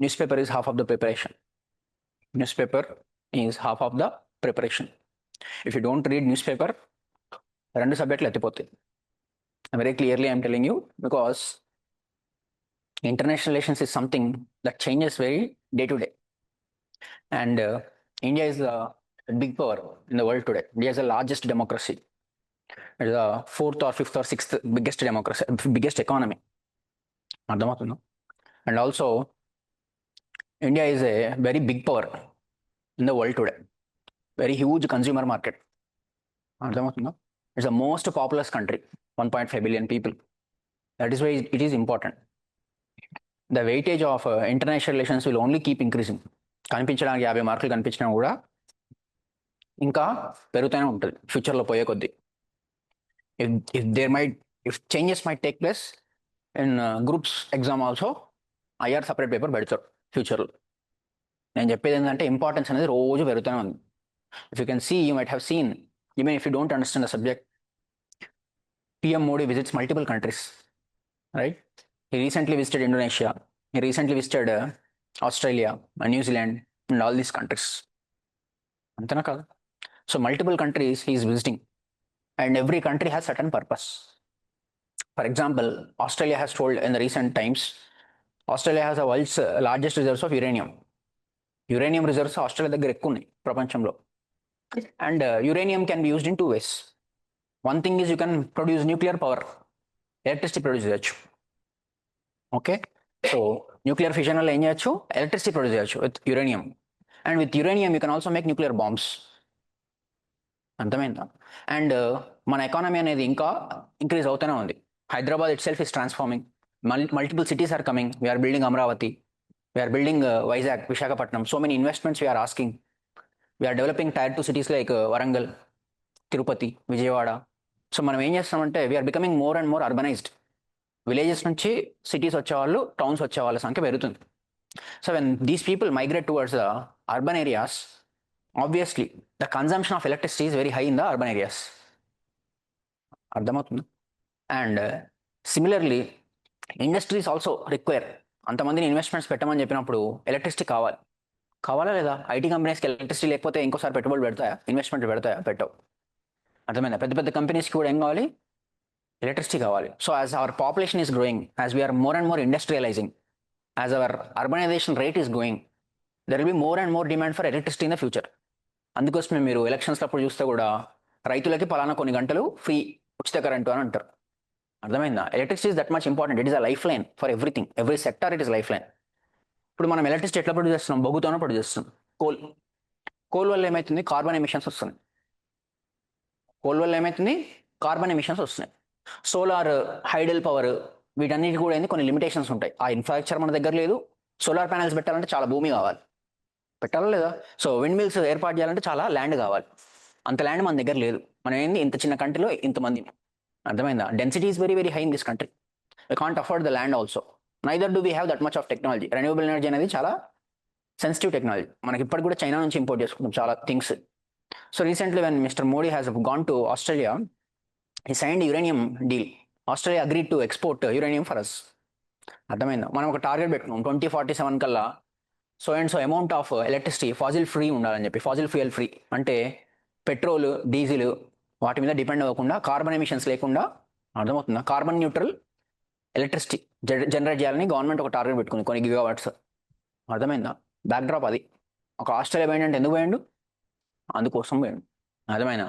newspaper is half of the preparation. Newspaper is half of the preparation. If you don't read newspaper, రెండు సబ్జెక్టులు ఎత్తిపోతాయి. Very clearly I'm telling you, because international relations is something that changes very day to day. And India is a big power in the world today. India is the largest democracy. It is the fourth or fifth or sixth biggest democracy, biggest economy. And also, India is a very big power in the world today. Very huge consumer market. It's the most populous country, 1.5 billion people. That is why it is important. The weightage of international relations will only keep increasing. కనిపించడానికి 50 మార్కులు కనిపించినా కూడా ఇంకా పెరుగుతూనే ఉంటుంది ఫ్యూచర్లో పోయే కొద్దీ. if changes might take place in groups exam also, IR separate paper పెడతారు ఫ్యూచర్లో. నేను చెప్పేది ఏంటంటే ఇంపార్టెన్స్ అనేది రోజు పెరుగుతూనే ఉంది. If you can see, you might have seen, even if you don't understand the subject, PM Modi visits multiple countries, right? He recently visited Indonesia. He recently visited Australia, New Zealand, and all these countries. Antana kada? So multiple countries he is visiting, and every country has certain purpose. For example, Australia has told in the recent times, Australia has the world's largest reserves of uranium. Uranium reserves Australia దగ్గర ఎక్కువ ఉన్నాయి ప్రపంచంలో. And uranium can be used in two ways. One thing is you can produce nuclear power, electricity produce చేయొచ్చు. Okay, so nuclear fission వల్ల ఏం చేయొచ్చు, electricity produce చేయొచ్చు with uranium. And with uranium you can also make nuclear bombs. అర్థమైందా? And మన economy అనేది ఇంకా increase అవుతూనే ఉంది. Hyderabad it self is transforming. Multiple cities are coming. We are building Amravati. We are building Vizag, Visakhapatnam. So many investments we are asking. We are developing tier 2 cities like Warangal, Tirupati, Vijayawada. So మనం ఏం చేస్తామంటే we are becoming more and more urbanized. Villages నుంచి cities వచ్చేవాళ్ళు, towns వచ్చే వాళ్ళ సంఖ్య పెరుగుతుంది. So when these people migrate towards the urban areas, obviously the consumption of electricity is very high in the urban areas. అర్థమవుతుంది? And similarly industries also require. అంతమందిని investments పెట్టమని చెప్పినప్పుడు ఎలక్ట్రిసిటీ కావాలా లేదా? ఐటీ కంపెనీస్కి ఎలక్ట్రిసిటీ లేకపోతే ఇంకోసారి పెట్టుబడులు పెడతాయా, ఇన్వెస్ట్మెంట్ పెడతాయా? పెట్టవు. అర్థమైందా? పెద్ద పెద్ద కంపెనీస్కి కూడా ఏం కావాలి? ఎలక్ట్రిసిటీ కావాలి. So as our population is growing, as we are more and more industrializing, as our urbanization rate is growing, there will be more and more demand for electricity in the future. అందుకోసమే మీరు elections అప్పుడు చూస్తే కూడా రైతులకి పలానా కొన్ని గంటలు free ఉచిత కరెంటు అని అంటారు. అర్థమైందా? Electricity is that much important. It is a life line for everything, every sector it is life line. ఇప్పుడు మనం ఎలక్ట్రిసిటీ ఎట్లా ప్రొడ్యూస్ చేస్తున్నాం? బొగ్గుతోనే ప్రొడ్యూస్ చేస్తున్నాం. కోల్ వల్ల ఏమవుతుంది? కార్బన్ ఎమిషన్స్ వస్తున్నాయి. కోల్ వల్ల ఏమవుతుంది? కార్బన్ ఎమిషన్స్ వస్తున్నాయి. సోలార్, హైడల్ పవర్, వీటన్నిటి కూడా ఏంది కొన్ని లిమిటేషన్స్ ఉంటాయి. ఆ ఇన్ఫ్రాస్ట్రక్చర్ మన దగ్గర లేదు. సోలార్ ప్యానెల్స్ పెట్టాలంటే చాలా భూమి కావాలి, పెట్టాలా లేదా? సో విండ్ మిల్స్ ఏర్పాటు చేయాలంటే చాలా ల్యాండ్ కావాలి. అంత ల్యాండ్ మన దగ్గర లేదు. మనం ఏంది ఇంత చిన్న కంట్రీలో ఇంతమంది. అర్థమైందా? Density is very very high in this country. We can't afford the land also. Neither do we have that much of technology. Renewable energy అనేది చాలా సెన్సిటివ్ టెక్నాలజీ. మనకి ఇప్పటికి కూడా చైనా నుంచి ఇంపోర్ట్ చేసుకుంటాం చాలా things. So recently when mister Modi has gone to Australia, he signed uranium deal. Australia agreed to export uranium for us. అర్థమైందా? మనం ఒక టార్గెట్ పెట్టుకున్నాం 2047 కల్లా so and so amount of electricity fossil free ఉండాలని చెప్పి. ఫాజిల్ ఫ్యూయల్ ఫ్రీ అంటే petrol, diesel వాటి మీద డిపెండ్ అవ్వకుండా, కార్బన్ ఎమిషన్స్ లేకుండా, అర్థమవుతుందా, కార్బన్ న్యూట్రల్ ఎలక్ట్రిసిటీ జనరేట్ చేయాలని గవర్నమెంట్ ఒక టార్గెట్ పెట్టుకుంది, కొన్ని గిగావాట్స్. అర్థమైందా? బ్యాక్డ్రాప్ అది. ఒక ఆస్ట్రేలియా పోయిందంటే ఎందుకు పోయిండు? అందుకోసం పోయిండు. అర్థమైనా?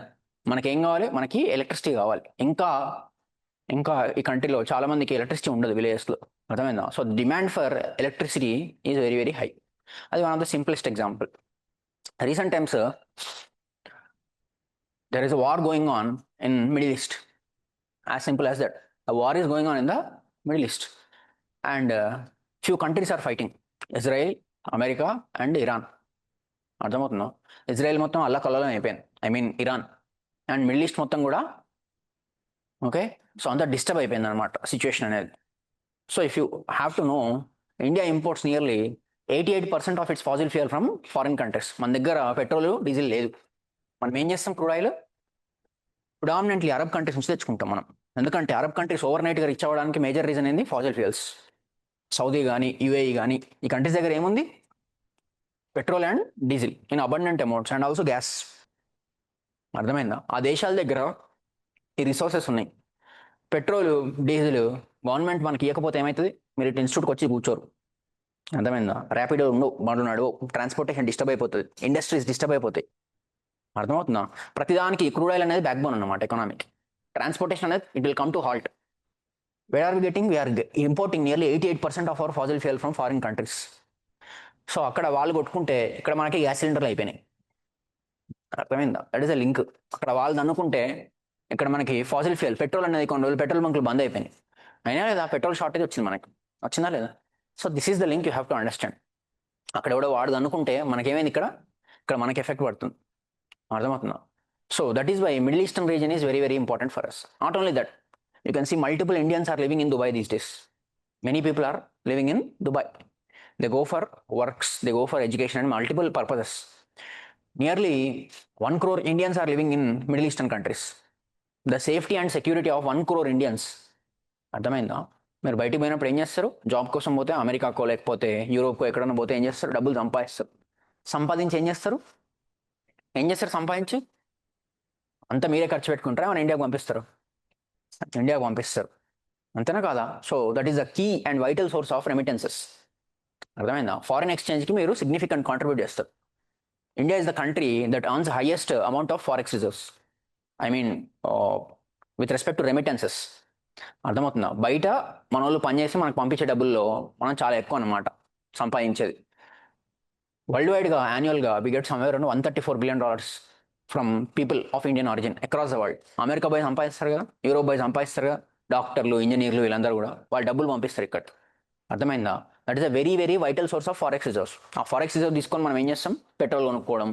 మనకేం కావాలి? మనకి ఎలక్ట్రిసిటీ కావాలి. ఇంకా ఈ కంట్రీలో చాలా మందికి ఎలక్ట్రిసిటీ ఉండదు విలేజెస్లో. అర్థమైందా? So demand for electricity is very very high. అది one of the simplest example. Recent times there is a war going on in Middle East. As simple as that. A war is going on in the Middle East and few countries are fighting. Israel, America and Iran. అర్థమవుతుందా? Israel మొత్తం అల్లకల్లోలం అయిపోయింది, I mean Iran. And Middle East మొత్తం కూడా okay. So అంతా disturb అయిపోయింది అనమాట situation అనేది. So if you have to know, India imports nearly 88% of it's Faasil fuel from foreign countries. మన దగ్గర పెట్రోల్, డీజిల్ లేదు. మనం ఏం చేస్తాం? Crude oil predominantly Arab countries నుంచి తెచ్చుకుంటాం మనం. ఎందుకంటే అరబ్ కంట్రీస్ ఓవర్ నైట్గా రీచ్ అవ్వడానికి మేజర్ రీజన్ ఏంది? Fossil fuels. సౌదీ కానీ యుఏఈ కానీ ఈ కంట్రీస్ దగ్గర ఏముంది? Petrol and diesel in abundant amounts and also gas. అర్థమైందా? ఆ దేశాల దగ్గర ఈ రిసోర్సెస్ ఉన్నాయి. పెట్రోల్, డీజిల్ గవర్నమెంట్ మనకి ఇవ్వకపోతే ఏమవుతుంది? మీరు ఇటు ఇన్స్టిట్యూట్కి వచ్చి కూర్చోరు. అర్థమైందా? ర్యాపిడో ఉండవు, బండ్లు నడవు, ట్రాన్స్పోర్టేషన్ డిస్టర్బ్ అయిపోతుంది, ఇండస్ట్రీస్ డిస్టర్బ్ అయిపోతాయి. అర్థమవుతుందా? ప్రతిదానికి క్రూడ్ ఆయిల్ అనేది బ్యాక్ బోన్ అన్నమాట ఎకనామిక్. ట్రాన్స్పోర్టేషన్ అనేది it will come to halt. Where are we getting? We are importing nearly 88% of our fossil fuel from foreign countries. So అక్కడ వాళ్ళు కొట్టుకుంటే ఇక్కడ మనకి గ్యాస్ సిలిండర్లు అయిపోయినాయి. అర్థమైందా? That is a link. అక్కడ వాళ్ళు అనుకుంటే ఇక్కడ మనకి ఫాజిల్ ఫ్యూయల్ పెట్రోల్ అనేది కొన్ని రోజులు పెట్రోల్ బంకులు బంద్ అయిపోయినాయి. అయినా లేదా పెట్రోల్ షార్టేజ్ వచ్చింది మనకి, వచ్చిందా లేదా? So this is the link you have to understand. అక్కడ ఎవడో వాడు అనుకుంటే మనకేమైంది? ఇక్కడ ఇక్కడ మనకి ఎఫెక్ట్ పడుతుంది. అర్థమవుతుందా? So that is why middle eastern region is very very important for us. Not only that, you can see multiple Indians are living in Dubai these days. Many people are living in Dubai. They go for works, they go for education and multiple purposes. Nearly 1 crore Indians are living in Middle Eastern countries. The safety and security of 1 crore Indians. అర్థమైందా? మీరు బయటికి పోయినప్పుడు ఏం చేస్తారు? Job కోసం పోతే అమెరికాకో లేకపోతే యూరోప్కో ఎక్కడన్నా పోతే ఏం చేస్తారు? డబ్బులు సంపాదిస్తారు. సంపాదించి ఏం చేస్తారు? సంపాదించి అంతా మీరే ఖర్చు పెట్టుకుంటారా? మన ఇండియాకి పంపిస్తారు? ఇండియాకి పంపిస్తారు, అంతేనా కాదా? So that is the key and vital source of remittances. అర్థమైందా? ఫారిన్ ఎక్స్చేంజ్కి మీరు సిగ్నిఫికెంట్ కాంట్రిబ్యూట్ చేస్తారు. India is the country that earns highest amount of forex reserves, I mean with respect to remittances. అర్థమవుతుందా? బయట మన వాళ్ళు పనిచేసి మనకు పంపించే డబ్బుల్లో మనం చాలా ఎక్కువ అన్నమాట సంపాదించేది. వరల్డ్ వైడ్గా యాన్యువల్గా we get somewhere around $134 billion from people of Indian origin across the world. America పోయి సంపాదిస్తారు కదా, యూరోప్ పోయి సంపాదిస్తారు కదా, డాక్టర్లు, ఇంజనీర్లు వీళ్ళందరూ కూడా వాళ్ళు డబ్బులు పంపిస్తారు ఇక్కడ. అర్థమైందా? That is a very very vital source of forex reserves. ఆ ఫారెక్స్ రిజర్వ్ తీసుకొని మనం ఏం చేస్తాం? పెట్రోల్ కొనుక్కోవడం,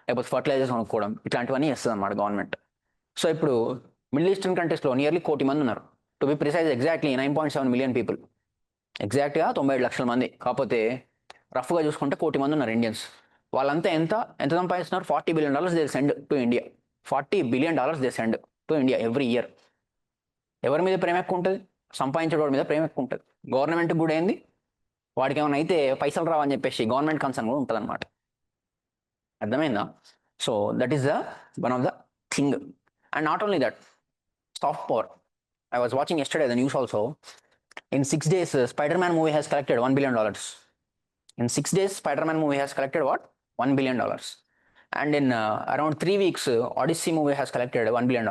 లేకపోతే ఫర్టిలైజర్స్ కొనుక్కోవడం, ఇట్లాంటివన్నీ చేస్తుంది అన్నమాట గవర్నమెంట్. సో ఇప్పుడు మిడిల్ ఈస్టర్న్ కంట్రీస్లో నియర్లీ 1 కోటి మంది ఉన్నారు. To be precise exactly 9.7 million people. ఎగ్జాక్ట్గా 97 లక్షల మంది. కాకపోతే రఫ్గా చూసుకుంటే 1 కోటి మంది ఉన్నారు ఇండియన్స్. వాళ్ళంతా ఎంత ఎంత సంపాదిస్తున్నారు? $40 billion they send to India. $40 billion they send to India every year. ఎవరి మీద ప్రేమ ఎక్కువ ఉంటుంది? సంపాదించేవాడి మీద ప్రేమ ఎక్కువ ఉంటుంది. గవర్నమెంట్కి కూడా ఏంది? వాడికి ఏమైనా అయితే పైసలు రావని చెప్పేసి గవర్నమెంట్ కన్సర్న్ కూడా ఉంటుంది అనమాట. అర్థమైందా? So that is the one of the thing. And not only that, soft power. I was watching yesterday the news also. In 6 days, Spider-Man movie has collected $1 billion. In 6 days, Spider-Man movie has collected what? $1 billion. And in around 3 weeks, Odyssey movie has collected $1 billion.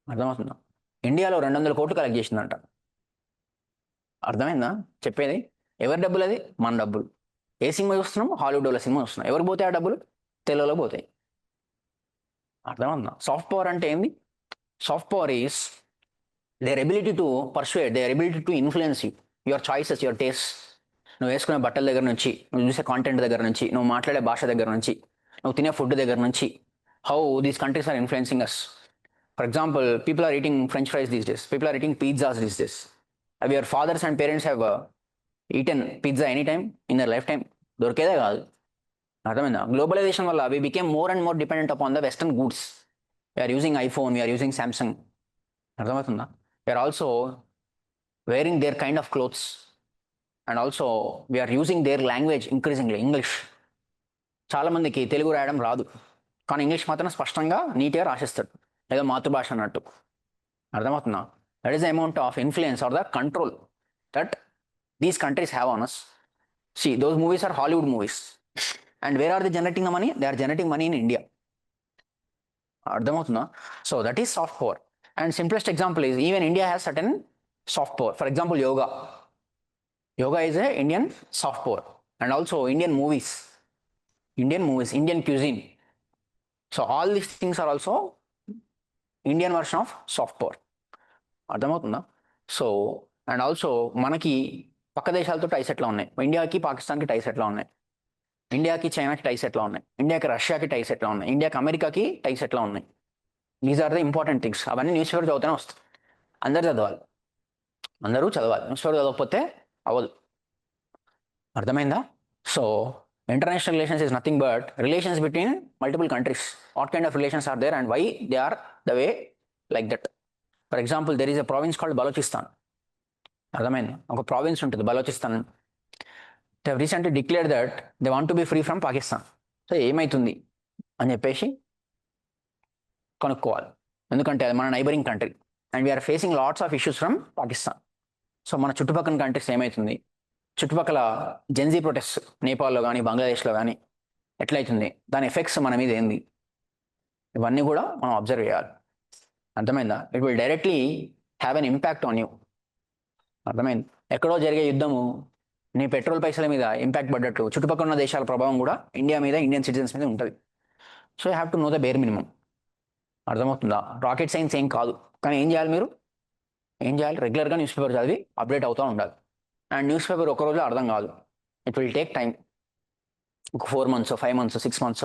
అర్థమవుతుందా? ఇండియాలో 200 కోట్లు collect చేసిందంట. అర్థమైందా చెప్పేది? ఎవరి డబ్బులు అది? మన డబ్బులు. ఏ సినిమా చూస్తున్నాం? హాలీవుడ్ వాళ్ళ సినిమా చూస్తున్నాం. ఎవరికి పోతాయి ఆ డబ్బులు? తెలుగులో పోతాయి. అర్థమవుతుందా? సాఫ్ట్ పవర్ అంటే ఏంది? Soft power is their ability to persuade, their ability to influence you, your choices, your tastes. నువ్వు వేసుకునే బట్టల దగ్గర నుంచి, నువ్వు చూసే కాంటెంట్ దగ్గర నుంచి, నువ్వు మాట్లాడే భాష దగ్గర నుంచి, నువ్వు తినే ఫుడ్ దగ్గర నుంచి, how these countries are influencing us. For example, people are eating French fries these days, people are eating pizzas these days. అవి your fathers and parents have eaten pizza any time in their life time? దొరికేదే కాదు. అర్థమైందా? Globalization వల్ల we became more and more dependent upon the western goods. We are using iPhone, we are using Samsung. అర్థమవుతుందా? We are also wearing their kind of clothes, and also we are using their language increasingly, English. చాలా మందికి తెలుగు రాయడం రాదు, కానీ English మాత్రం స్పష్టంగా నీట్గా రాసేస్తాడు, ఏదో మాతృభాష అన్నట్టు. అర్థమవుతుందా? That is the amount of influence or the control that these countries have on us. See, those movies are Hollywood movies. And where are they generating the money? They are generating money in India. అర్థమవుతుందా? So that is soft power. And simplest example is even India has certain soft power. For example, yoga. Yoga is a Indian soft power. And also Indian movies, Indian cuisine. So all these things are also Indian version of soft power. అర్థమవుతుందా? So and also మనకి పక్క దేశాలతో టైస్ ఎట్లా ఉన్నాయి? ఇండియాకి పాకిస్తాన్కి టైస్ ఎట్లా ఉన్నాయి? ఇండియాకి చైనాకి టైస్ ఎట్లా ఉన్నాయి? ఇండియాకి రష్యాకి టైస్ ఎట్లా ఉన్నాయి? ఇండియాకి అమెరికాకి టైస్ ఎట్లా ఉన్నాయి? These are the important things. అవన్నీ న్యూస్ పేపర్ చదివితేనే వస్తాయి. అందరూ చదవాలి, న్యూస్ పేపర్ చదవకపోతే అవ్వదు. అర్థమైందా? So international relations is nothing but relations between multiple countries. What kind of relations are there and why they are the way like that. For example, there is a province called Balochistan. అర్థమైంది? ఒక province ఉంటుంది Balochistan. They recently declare that they want to be free from Pakistan. So ఏమవుతుంది అని చెప్పేసి కనుక్కోవాలి, ఎందుకంటే అది మన neighbouring country and we are facing lots of issues from Pakistan. So మన చుట్టుపక్కల కంట్రీస్ ఏమవుతుంది, చుట్టుపక్కల జెన్జీ ప్రొటెస్ట్ నేపాల్లో కానీ బంగ్లాదేశ్లో కానీ ఎట్లయితుంది, దాని ఎఫెక్ట్స్ మన మీద ఏంది, ఇవన్నీ కూడా మనం అబ్జర్వ్ చేయాలి. అర్థమైందా? It will directly have an impact on you. అర్థమైంది? ఎక్కడో జరిగే యుద్ధము నీ పెట్రోల్ పైసల మీద ఇంపాక్ట్ పడ్డట్టు చుట్టుపక్కల ఉన్న దేశాల ప్రభావం కూడా ఇండియా మీద, ఇండియన్ సిటిజన్స్ మీద ఉంటుంది. So you have to know the bear minimum. అర్థమవుతుందా? రాకెట్ సైన్స్ ఏం కాదు, కానీ ఏం చేయాలి మీరు, ఏం చేయాలి, రెగ్యులర్గా న్యూస్ పేపర్ చదివి అప్డేట్ అవుతూ ఉండాలి. అండ్ న్యూస్ పేపర్ ఒక రోజులో అర్థం కాదు, ఇట్ విల్ టేక్ టైం. ఒక 4 months 5 months 6 months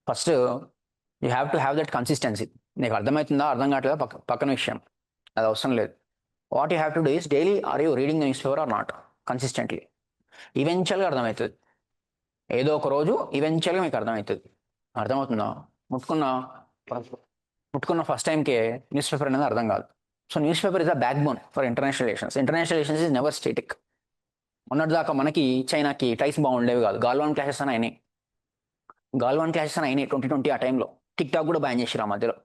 first you have to have that consistency. నీకు అర్థమవుతుందా అర్థం కావట్లేదా పక్కన విషయం, అది అవసరం లేదు. What you have to do is daily are you reading the newspaper or not, consistently. ఈవెన్చువల్గా అర్థమవుతుంది, ఏదో ఒక రోజు ఈవెన్చువల్గా మీకు అర్థమవుతుంది. అర్థమవుతుందా? ముట్టుకున్న ముట్టుకున్న ఫస్ట్ టైంకే న్యూస్ పేపర్ అనేది అర్థం కాదు. So newspaper is the backbone for international relations. International relations is never static. మొన్నటిదాకా మనకి చైనాకి టైస్ బాగుండేవి కాదు, గాల్వాన్ క్లాషెస్ అని అయినాయి. గాల్వాన్ క్లాషెస్ అని అయినాయి 2020 ఆ టైంలో. టిక్ టాక్ కూడా బ్యాన్ చేసిరు ఆ మధ్యలో,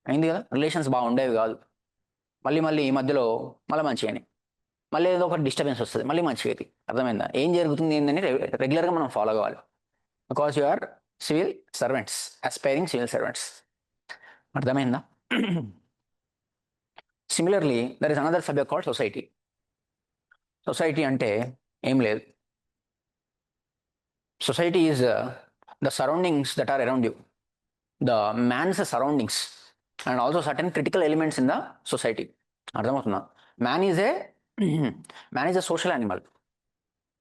అయింది కదా. రిలేషన్స్ బాగుండేవి కాదు, మళ్ళీ ఈ మధ్యలో మళ్ళీ మంచిగా అయినాయి. మళ్ళీ ఏదో ఒక డిస్టర్బెన్స్ వస్తుంది, మళ్ళీ మంచిగా అవుతుంది. అర్థమైందా? ఏం జరుగుతుంది ఏంటని రెగ్యులర్గా మనం ఫాలో కావాలి, because you are civil servants, aspiring civil servants. అర్థమైందా? Similarly there is another subject called society. Society అంటే ఏం లేదు, society is the surroundings that are around you, the man's surroundings and also certain critical elements in the society. అర్థమవుతుందా? Man is a man is a social animal.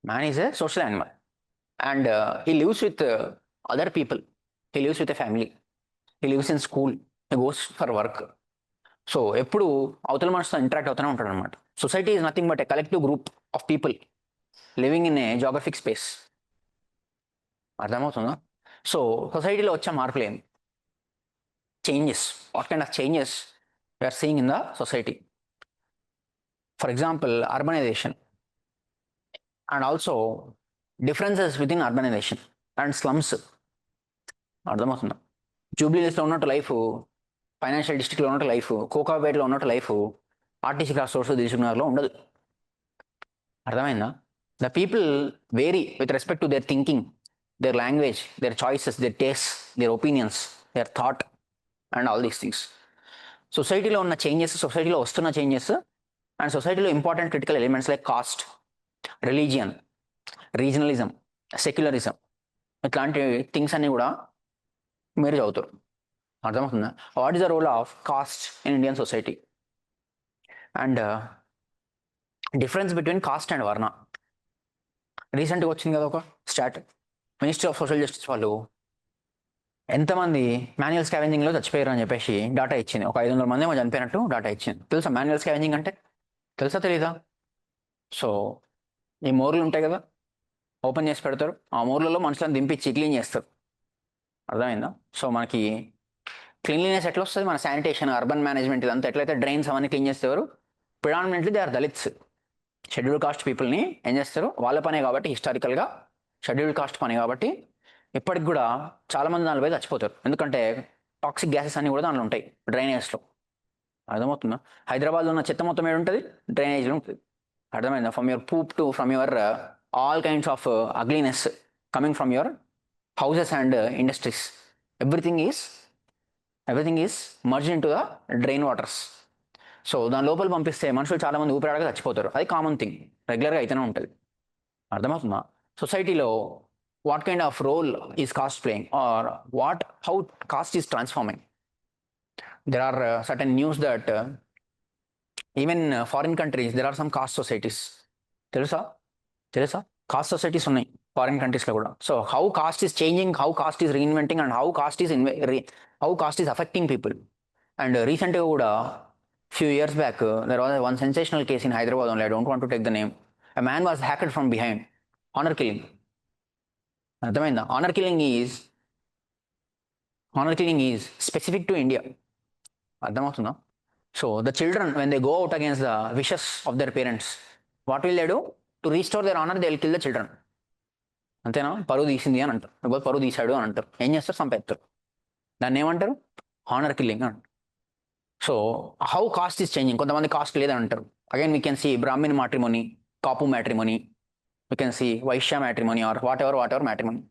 Man is a social animal and he lives with other people, he lives with a family, he lives in school, he goes for work. So ఎప్పుడు అవతల మనిషితో interact అవుతూనే ఉంటాడు అనమాట. Society is nothing but a collective group of people living in a geographic space. అర్థమవుతుందా? So సొసైటీలో వచ్చే మార్పులు ఏంటి, changes, what kind of changes we are seeing in the society. For example urbanisation and also differences within urbanisation and slums. అర్థమవుతుందా? జూబ్లీహిల్స్లో ఉన్నట్టు life, financial డిస్ట్రిక్ట్లో ఉన్నట్టు లైఫ్, కోకాపేటలో ఉన్నట్టు లైఫ్ ఆర్టీసీ క్రాస్ రోడ్స్ దిల్సుఖ్నగర్లో ఉండదు. అర్థమైందా? The people vary with respect to their thinking, their language, their choices, their taste, their opinions, their thought and all these things. సొసైటీలో ఉన్న చేంజెస్, సొసైటీలో వస్తున్న చేంజెస్ అండ్ సొసైటీలో important critical elements like caste, religion, regionalism, secularism, ఇట్లాంటి things అన్నీ కూడా మీరు చదువుతారు. అర్థమవుతుందా? What is the role of caste in Indian society and difference between caste and వర్ణ. రీసెంట్గా వచ్చింది కదా ఒక start, ministry of social justice వాళ్ళు ఎంతమంది మాన్యువల్ స్కావెంజింగ్లో చచ్చిపోయారు అని చెప్పేసి డాటా ఇచ్చింది. ఒక 500 మంది ఏమో చనిపోయినట్టు డాటా ఇచ్చింది. తెలుసా మాన్యువల్ స్కావెంజింగ్ అంటే? తెలుసా తెలీదా? సో ఈ మోర్లు ఉంటాయి కదా, ఓపెన్ చేసి పెడతారు, ఆ మోర్లలో మనుషులను దింపించి క్లీన్ చేస్తారు. అర్థమైందా? సో మనకి క్లీన్లీనెస్ ఎట్లా వస్తుంది, మన శానిటేషన్, అర్బన్ మేనేజ్మెంట్, ఇదంతా ఎట్లయితే డ్రైన్స్ అవన్నీ క్లీన్ చేస్తారు, predominantly they are Dalits, scheduled caste పీపుల్ని ఏం చేస్తారు, వాళ్ళ పనే కాబట్టి, హిస్టారికల్గా షెడ్యూల్డ్ కాస్ట్ పని కాబట్టి ఇప్పటికి కూడా చాలామంది దానిలో పోయి చచ్చిపోతారు. ఎందుకంటే టాక్సిక్ గ్యాసెస్ అన్నీ కూడా దాంట్లో ఉంటాయి డ్రైనేజ్లో. అర్థమవుతుందా? హైదరాబాద్లో ఉన్న చెత్త మొత్తం ఏడు ఉంటుంది, డ్రైనేజ్లో ఉంటుంది. అర్థమైందా? From your poop to from your all kinds of ugliness coming from your houses and industries, everything is merge in to the drain waters. So దాని లోపల పంపిస్తే మనుషులు చాలామంది ఊపిరాడగా చచ్చిపోతారు. అది కామన్ థింగ్, రెగ్యులర్గా అయితేనే ఉంటుంది. అర్థమవుతుందా? సొసైటీలో what kind of role is caste playing or how caste is transforming? There are certain news that even foreign countries there are some caste societies. తెలుసా కాస్ట్ సొసైటీస్ ఉన్నాయి ఫారిన్ కంట్రీస్లో కూడా. So how caste is changing, how caste is reinventing and how caste is affecting people. And రీసెంట్గా కూడా few years back there was one sensational case in Hyderabad only, I don't want to take the name. A man was hacked from behind, honor killing. అర్థమైందా? Honour killing is specific to India. అర్థమవుతుందా? So the children when they go out against the wishes of their parents, what will they do to restore their honour? They will kill the children. అంతేనా? పరువు తీసింది అని అంటారు, లేకపోతే పరువు తీశాడు అని అంటారు. ఏం చేస్తారు? చంపేస్తారు. దాన్ని ఏమంటారు? హానర్ కిల్లింగ్ అంటారు. So how caste is changing. కొంతమంది కాస్ట్ లేదని అంటారు. Again we can see Brahmin matrimony, Kapu matrimony, we can see Vaishya matrimony or whatever matrimony.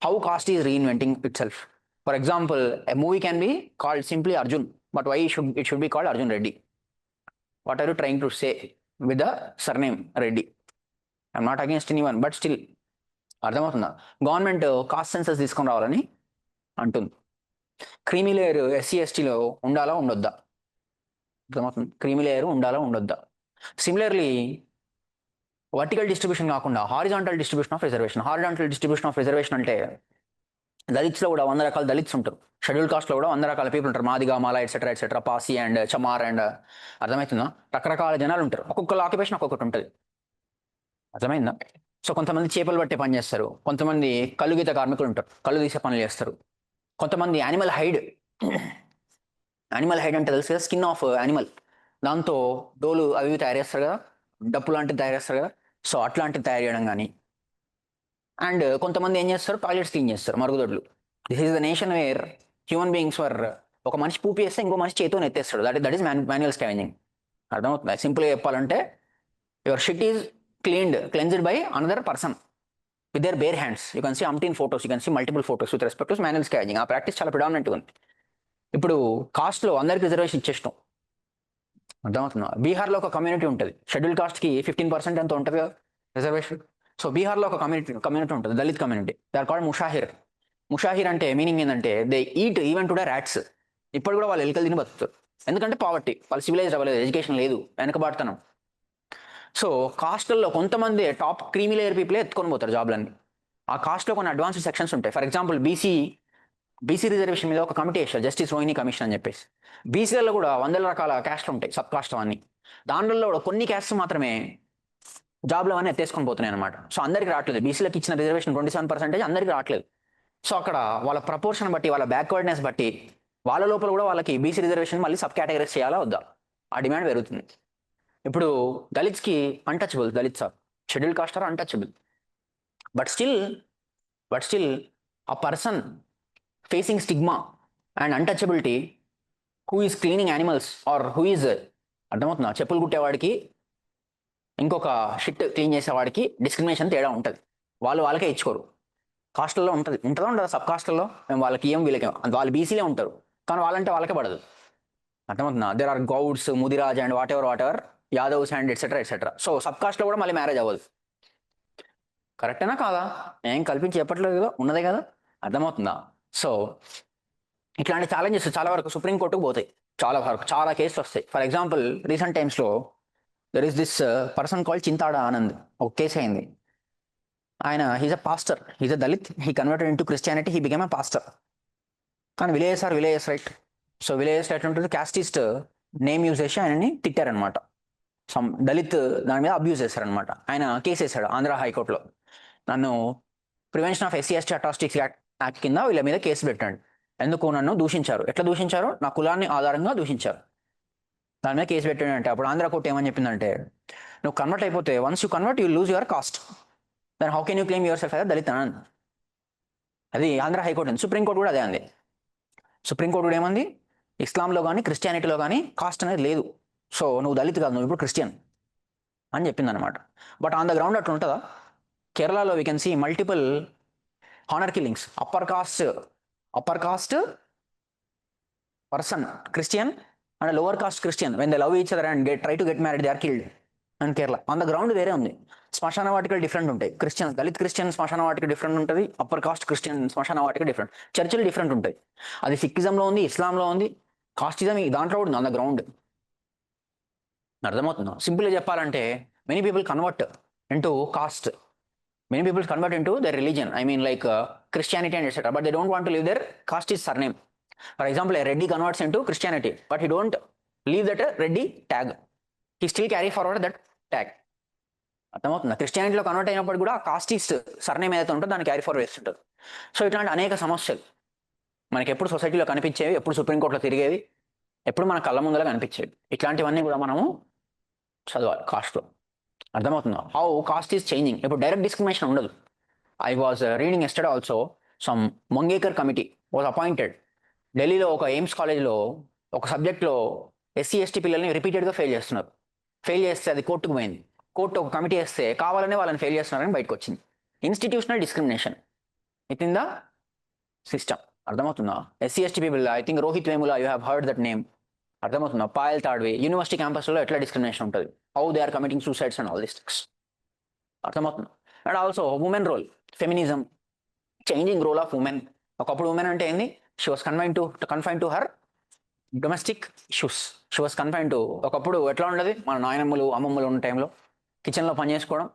How caste is reinventing itself. For example, a movie can be called simply Arjun, but why it should be called Arjun Reddy? What are you trying to say with the surname Reddy? I'm not against any one, but still అర్థమవుతుందా? Government cost census తీసుకొని రావాలని అంటుంది. Creamy layer SC ఎస్టీలో ఉండాలా ఉండొద్దా? అర్థమవుతుంది. Creamy layer ఉండాలా ఉండొద్దా? Similarly vertical distribution కాకుండా horizontal distribution of reservation. Horizontal distribution of reservation అంటే దళిత్స్లో కూడా 100 రకాల దళిత్స్ ఉంటారు. షెడ్యూల్ కాస్ట్లో కూడా 100 రకాల పీపుల్ ఉంటారు. Madiga, Mala, etcetera, Pasi and Chamar and, అర్థమవుతుందా? రకరకాల జనాలు ఉంటారు. ఒక్కొక్కరు ఆక్యుపేషన్ ఒక్కొక్కటి ఉంటుంది. అర్థమైందా? సో కొంతమంది చేపలు పట్టే పని చేస్తారు, కొంతమంది కళ్ళు గీత కార్మికులు ఉంటారు, కళ్ళు తీసే పనులు చేస్తారు, కొంతమంది యానిమల్ హైడ్ అంటే తెలుసు కదా, స్కిన్ ఆఫ్ యానిమల్, దాంతో డోలు అవి తయారు చేస్తారు కదా, డప్పు లాంటివి తయారు చేస్తారు కదా. సో అట్లాంటివి తయారు చేయడం కానీ, అండ్ కొంతమంది ఏం చేస్తారు? టాయిలెట్స్ క్లీన్ చేస్తారు, మరుగుదొడ్లు. This is the nation where human beings were, ఒక మనిషి పూపి చేస్తే ఇంకో మనిషి చేతితో ఎత్తేస్తాడు. That is manual scavenging. అర్థమవుతుంది? సింపుల్గా చెప్పాలంటే your shit is cleansed by another person with their bare hands. You can see umpteen photos, you can see multiple photos with respect to manual scavenging. ఆ ప్రాక్టీస్ చాలా ప్రిడామినెంట్గా ఉంది. ఇప్పుడు కాస్ట్లో అందరికి reservation ఇచ్చేస్తాం. అర్థమవుతుందా? బీహార్లో ఒక కమ్యూనిటీ ఉంటుంది, షెడ్యూల్ కాస్ట్కి 15% ఎంత ఉంటుంది కదా రిజర్వేషన్. సో బీహార్లో ఒక కమ్యూనిటీ ఉంటుంది, Dalit community. They are called Musahar. Musahar అంటే మీనింగ్ ఏంటంటే they eat even today rats. ఇప్పుడు కూడా వాళ్ళు ఎలుకలు తిని బతుకుతారు. ఎందుకంటే పావర్టీ, వాళ్ళు సివిలైజ్ అవ్వలేదు, ఎడ్యుకేషన్ లేదు, వెనకబాటుతనం. సో కాస్ట్లలో కొంతమంది టాప్ క్రీమీ లేయర్ పీపులే ఎత్తుకొని పోతారు జాబ్లన్నీ. ఆ కాస్ట్లో కొన్ని అడ్వాన్స్డ్ సెక్షన్స్ ఉంటాయి. ఫర్ ఎగ్జాంపుల్ బీసీ రిజర్వేషన్ మీద ఒక కమిటీ వేస్తారు, జస్టిస్ రోహిణి కమిషన్ అని చెప్పేసి. బీసీలలో కూడా 100 రకాల క్యాస్ట్లు ఉంటాయి, సబ్ కాస్ట్ అన్ని. దాంట్లో కూడా కొన్ని క్యాస్ట్ మాత్రమే జాబ్లో అవన్నీ ఎత్తేసుకొని పోతున్నాయి అనమాట. సో అందరికి రావట్లేదు. బీసీలకు ఇచ్చిన రిజర్వేషన్ 27% అందరికి రావట్లేదు. సో అక్కడ వాళ్ళ ప్రపోర్షన్ బట్టి, వాళ్ళ బ్యాక్వర్డ్నెస్ బట్టి, వాళ్ళ లోపల కూడా వాళ్ళకి బీసీ రిజర్వేషన్ మళ్ళీ సబ్ కేటగిరీస్ చేయాలా వద్దా, ఆ డిమాండ్ పెరుగుతుంది. ఇప్పుడు దళిత్స్కి untouchable, Dalits are schedule caste are untouchable. But still a person facing stigma and untouchability who is cleaning animals or who is, అర్థమవుతుందా, చెప్పులు కుట్టేవాడికి ఇంకొక షిట్ క్లీన్ చేసేవాడికి డిస్క్రిమినేషన్ తేడా ఉంటుంది. వాళ్ళకే ఇచ్చుకోరు. కాస్ట్లలో ఉంటుందా ఉండదా? సబ్ కాస్ట్లలో మేము వాళ్ళకి ఏం, వీళ్ళకి, వాళ్ళు బీసీలే ఉంటారు కానీ వాళ్ళంటే వాళ్ళకే పడదు. అర్థమవుతుందా? There are Gouds, Mudiraj and whatever Yadavs and etcetera. So sub కాస్ట్లో కూడా మళ్ళీ మ్యారేజ్ అవ్వదు. కరెక్టేనా కాదా? ఏం కల్పించి చెప్పట్లేదు కదా, ఉన్నదే కదా. అర్థమవుతుందా? సో ఇట్లాంటి ఛాలెంజెస్ చాలా వరకు సుప్రీంకోర్టుకు పోతాయి. చాలా కేసులు వస్తాయి. ఫర్ ఎగ్జాంపుల్ రీసెంట్ టైమ్స్లో there is this person called Chintada Anand. ఒక కేసు అయింది. ఆయన he's a pastor, he's a Dalit, he converted into Christianity, he became a pastor. కానీ విలేజెస్ రైట్. సో విలేజెస్ ఎట్లుంటుంది, క్యాస్టిస్ట్ నేమ్ యూజ్ చేసి ఆయనని తిట్టారనమాట. దళిత్ దాని మీద అబ్యూజ్ చేశారనమాట. ఆయన కేసు వేశాడు ఆంధ్ర హైకోర్టులో. నన్ను prevention of SC ST atrocities act కింద వీళ్ళ మీద కేసు పెట్టండి. ఎందుకు నన్ను దూషించారు, ఎట్లా దూషించారు, నా కులాన్ని ఆధారంగా దూషించారు, దాని మీద కేసు పెట్టండి అంటే అప్పుడు ఆంధ్ర కోర్టు ఏమని చెప్పిందంటే, నువ్వు కన్వర్ట్ అయిపోతే, once you convert you lose your caste, then how can you claim yourself as Dalit అని. అది ఆంధ్ర హైకోర్టు అంది. సుప్రీంకోర్టు కూడా అదే అంది. సుప్రీంకోర్టు కూడా ఏమంది, ఇస్లాంలో కానీ క్రిస్టియానిటీలో కానీ కాస్ట్ అనేది లేదు. సో నువ్వు దళిత్ కాదు, నువ్వు ఇప్పుడు క్రిస్టియన్ అని చెప్పింది అనమాట. బట్ ఆన్ ద గ్రౌండ్ అట్లా ఉంటుందా? కేరళలో we can see multiple honour killings. Upper caste person Christian and lower caste Christian, when they love each other and try to get married, they are killed and Kerala. On the ground వేరే ఉంది. శ్మశాన వాటికలు different ఉంటాయి. Dalit Christian శ్మశాన వాటిక different ఉంటుంది, upper caste Christian శ్మశాన వాటిక different. చర్చిలు different ఉంటాయి. అది సిక్కిజంలో ఉంది, ఇస్లాంలో ఉంది, కాస్టిజం దాంట్లో కూడా ఉంది ఆన్ ద గ్రౌండ్. అర్థమవుతుందా? సింపుల్గా చెప్పాలంటే many people convert into cost, many people convert into their religion, I mean like Christianity and etc, but they don't want to leave their caste is surname. For example, a Reddy converts into Christianity, but he don't leave that Reddy tag, he still carry forward that tag. అర్థమవుతుందా? క్రిస్టియానిటీలో convert అయినప్పుడు కూడా కాస్టిస్ట్ surname ఏదైతే ఉంటుందో దాన్ని carry forward చేస్తుంటారు. So ఇట్లాంటి అనేక సమస్యలు మనకి ఎప్పుడు సొసైటీలో కనిపించేవి, ఎప్పుడు సుప్రీంకోర్టులో తిరిగేవి. ఎప్పుడు మన కళ్ళ ముందర కనిపించేది. ఇట్లాంటివన్నీ కూడా మనము చదవాలి కాస్ట్లో. అర్థమవుతుందా? How caste is changing. ఇప్పుడు డైరెక్ట్ డిస్క్రిమినేషన్ ఉండదు. I was reading yesterday also some Mungekar committee was appointed. ఢిల్లీలో ఒక ఎయిమ్స్ కాలేజ్లో ఒక సబ్జెక్ట్లో ఎస్సీ ఎస్టీ పిల్లల్ని రిపీటెడ్గా ఫెయిల్ చేస్తున్నారు. ఫెయిల్ చేస్తే అది కోర్టుకు పోయింది. కోర్టు ఒక కమిటీ వేస్తే కావాలనే వాళ్ళని ఫెయిల్ చేస్తున్నారని బయటకు వచ్చింది. Institutional discrimination within the system. అర్థమవుతుందా? SC ST people, I think Rohith Vemula, you have heard that name. అర్థమవుతుందా? పాయల్ తాడ్వి యూనివర్సిటీ క్యాంపస్లో ఎట్లా డిస్క్రిమినేషన్ ఉంటుంది, how they are committing suicides and all this things. అర్థమవుతుంది. And also women role, feminism, changing role of women. ఒకప్పుడు women అంటే ఏంది? She was confine to her domestic issues. She was confine to, ఒకప్పుడు ఎట్లా ఉండదు, మన నాయనమ్మలు అమ్మమ్మలు ఉన్న టైంలో కిచెన్లో పని చేసుకోవడం,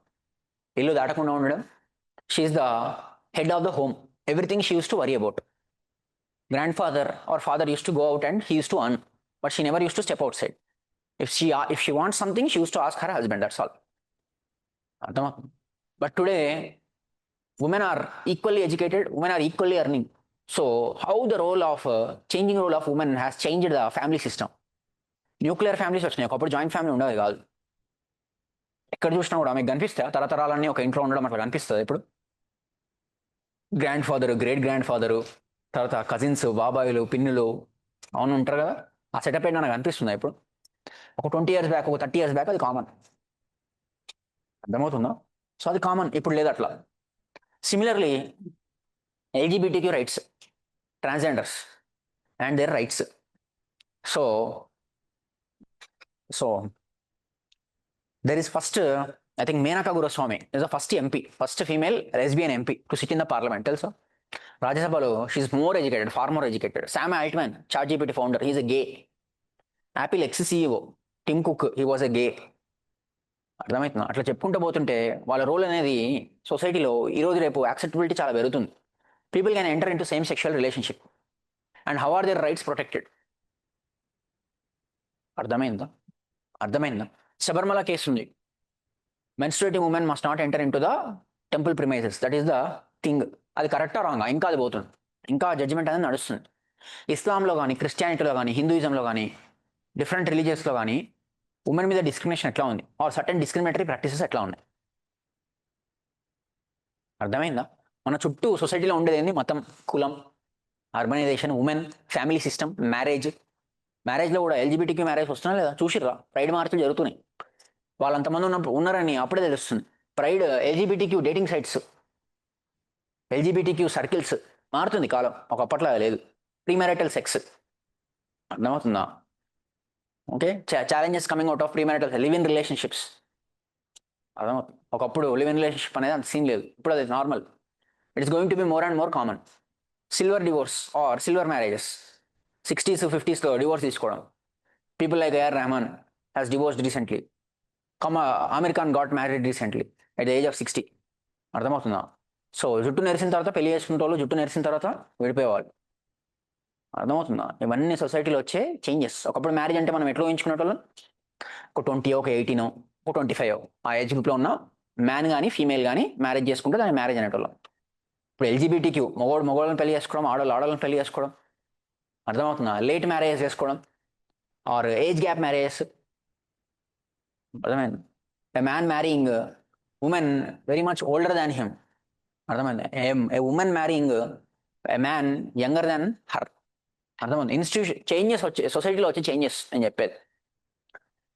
ఇల్లు దాటకుండా ఉండడం. She is the head of the home. Everything she used to worry about. Grandfather or father used to go out and he used to earn, but she never used to step outside. If she wants something, she used to ask her husband, that's all. అర్థమవుతుంది. But today women are equally educated, women are equally earning. So how the role of changing role of women has changed the family system. Nuclear families వచ్చినాయి. ఒకప్పుడు joint family ఉండేది కాదు. ఎక్కడ చూసినా కూడా మీకు కనిపిస్తా తరతరాలన్నీ ఒక ఇంట్లో ఉండడం అట్లా కనిపిస్తుంది. ఇప్పుడు grand father, great grand father, తర్వాత కజిన్స్, బాబాయిలు, పిన్నులు అవును ఉంటారు కదా. ఆ సెటప్ ఏంటి నాకు అనిపిస్తుంది. ఇప్పుడు ఒక 20 years బ్యాక్, ఒక 30 years బ్యాక్ అది కామన్. అర్థమవుతుందా? సో అది కామన్, ఇప్పుడు లేదు అట్లా. Similarly LGBTQ rights, transgenders and there rights. So there is first, I think Menaka Guruswamy is the first MP, first female lesbian MP to sit in the parliament. Also, Rajya Sabhalo, she's more educated, far more educated. Sam Altman, ChatGPT founder, he's a gay. Apple ex-CEO Tim Cook, he was a gay. అర్థమవుతుందా? అట్లా చెప్పుకుంటూ పోతుంటే వాళ్ళ role అనేది సొసైటీలో ఈరోజు రేపు acceptability చాలా పెరుగుతుంది. People can enter in to same sexual relationship and how are their rights protected. అర్థమైందా? శబరిమల కేసు ఉంది. Menstruating women must not enter in to the temple premises, that is the thing. అది కరెక్టా రాంగా? ఇంకా అది పోతుంది, ఇంకా జడ్జిమెంట్ అనేది నడుస్తుంది. ఇస్లాంలో కానీ, క్రిస్టియానిటీలో కానీ, హిందూయిజంలో కానీ, డిఫరెంట్ రిలీజియస్లో కానీ ఉమెన్ మీద డిస్క్రిమినేషన్ ఎట్లా ఉంది, ఆర్ సర్టెన్ డిస్క్రిమినేటరీ ప్రాక్టీసెస్ ఎట్లా ఉన్నాయి. అర్థమైందా? మన చుట్టూ సొసైటీలో ఉండేది ఏంది? మతం, కులం, అర్బనైజేషన్, ఉమెన్, ఫ్యామిలీ సిస్టమ్, మ్యారేజ్లో కూడా ఎల్జీబీటీక్యూ మ్యారేజ్ వస్తున్నా లేదా? చూసిర్రా? ప్రైడ్ మార్చులు జరుగుతున్నాయి. వాళ్ళంతమంది ఉన్నారని అప్పుడే తెలుస్తుంది. Pride, LGBTQ dating sites, LGBTQ circles, మారుతుంది కాలం, ఒకప్పట్లో లేదు. ప్రీమ్యారిటల్ సెక్స్, అర్థమవుతుందా? Okay, challenges coming out of premarital live in relationships. అర్థమవుతుంది. ఒకప్పుడు లివ్ ఇన్ రిలేషన్షిప్ అనేది అంత సీన్ లేదు, ఇప్పుడు అది normal. It is going to be more and more common. Silver divorce or silver marriages, 60s 50sలో divorce తీసుకోవడం. People like AR Rahman has divorced recently. Aamir Khan got married recently at the age of 60. అర్థమవుతుందా? So జుట్టు నెరిసిన తర్వాత పెళ్లి చేసుకునే వాళ్ళు, జుట్టు నెరిసిన తర్వాత విడిపోయేవాళ్ళు. అర్థమవుతుందా? ఇవన్నీ సొసైటీలో వచ్చే చేంజెస్. ఒకప్పుడు మ్యారేజ్ అంటే మనం ఎట్లా ఊహించుకునేటోళ్ళం? ఒక 20, ఒక 18, ఒక 25 ఆ ఏజ్ గ్రూప్లో ఉన్న మ్యాన్ కానీ ఫీమేల్ కానీ మ్యారేజ్ చేసుకుంటే దాన్ని మ్యారేజ్ అనేటోళ్ళం. ఇప్పుడు ఎల్జీబీటీక్యూ మగవాళ్ళని పెళ్లి చేసుకోవడం, ఆడవాళ్ళని పెళ్లి చేసుకోవడం. అర్థమవుతుందా? లేట్ మ్యారేజెస్ చేసుకోవడం ఆర్ ఏజ్ గ్యాప్ మ్యారేజెస్. అర్థమైంది? A man marrying women very much older than him. అర్థమైంది? A women marrying a man younger than her. అర్థమైంది? ఇన్స్టిట్యూషన్ చేంజెస్ వచ్చే, సొసైటీలో వచ్చే చేంజెస్ నేను చెప్పేది.